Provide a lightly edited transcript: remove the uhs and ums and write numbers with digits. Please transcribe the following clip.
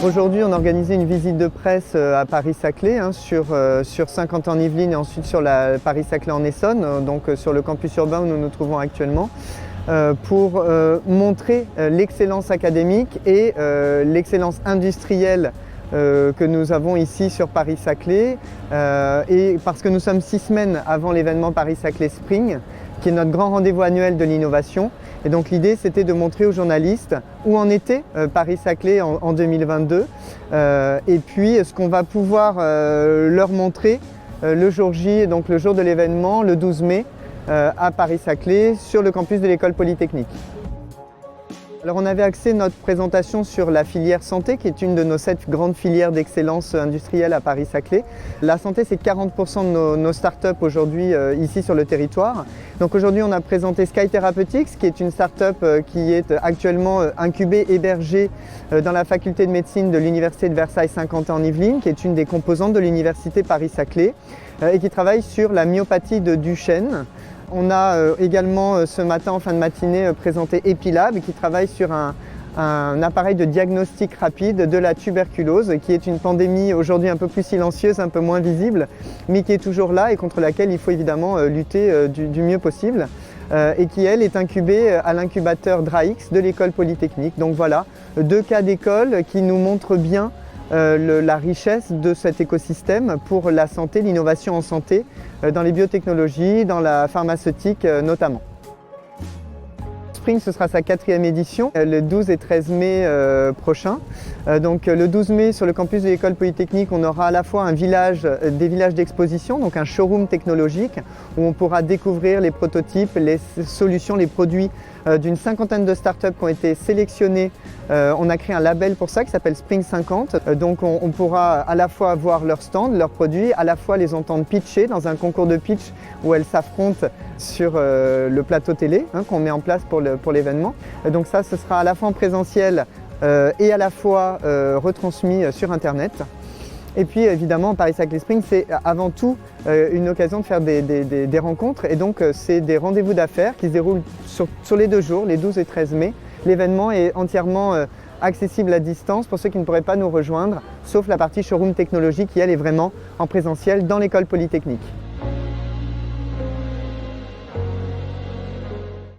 Aujourd'hui, on a organisé une visite de presse à Paris-Saclay sur Saint-Quentin-en-Yvelines et ensuite sur la Paris-Saclay en Essonne, donc sur le campus urbain où nous nous trouvons actuellement, pour montrer l'excellence académique et l'excellence industrielle que nous avons ici sur Paris-Saclay, et parce que nous sommes 6 semaines avant l'événement Paris-Saclay Spring, qui est notre grand rendez-vous annuel de l'innovation. Et donc l'idée, c'était de montrer aux journalistes où en était Paris-Saclay en 2022, et puis ce qu'on va pouvoir leur montrer le jour J, donc le jour de l'événement, le 12 mai, à Paris-Saclay, sur le campus de l'école polytechnique. Alors on avait axé notre présentation sur la filière santé, qui est une de nos 7 grandes filières d'excellence industrielle à Paris-Saclay. La santé, c'est 40% de nos startups aujourd'hui ici sur le territoire. Donc aujourd'hui, on a présenté Sky Therapeutics, qui est une startup qui est actuellement incubée, hébergée dans la faculté de médecine de l'université de Versailles-Saint-Quentin-en-Yvelines, qui est une des composantes de l'université Paris-Saclay et qui travaille sur la myopathie de Duchenne. On a également ce matin, en fin de matinée, présenté EpiLab, qui travaille sur un appareil de diagnostic rapide de la tuberculose, qui est une pandémie aujourd'hui un peu plus silencieuse, un peu moins visible, mais qui est toujours là et contre laquelle il faut évidemment lutter du mieux possible, et qui, elle, est incubée à l'incubateur DRAX de l'école polytechnique. Donc voilà, 2 cas d'école qui nous montrent bien la richesse de cet écosystème pour la santé, l'innovation en santé, dans les biotechnologies, dans la pharmaceutique notamment. Spring, ce sera sa 4e édition, le 12 et 13 mai prochain. Donc le 12 mai, sur le campus de l'école polytechnique, on aura à la fois des villages d'exposition, donc un showroom technologique, où on pourra découvrir les prototypes, les solutions, les produits d'une 50aine de startups qui ont été sélectionnées. On a créé un label pour ça qui s'appelle Spring 50. Donc on pourra à la fois voir leurs stands, leurs produits, à la fois les entendre pitcher dans un concours de pitch où elles s'affrontent sur le plateau télé qu'on met en place pour l'événement. Donc ça, ce sera à la fois en présentiel et à la fois retransmis sur Internet. Et puis évidemment, Paris-Saclay Spring, c'est avant tout une occasion de faire des rencontres, et donc c'est des rendez-vous d'affaires qui se déroulent sur les 2 jours, les 12 et 13 mai. L'événement est entièrement accessible à distance pour ceux qui ne pourraient pas nous rejoindre, sauf la partie showroom technologique qui, elle, est vraiment en présentiel dans l'école polytechnique.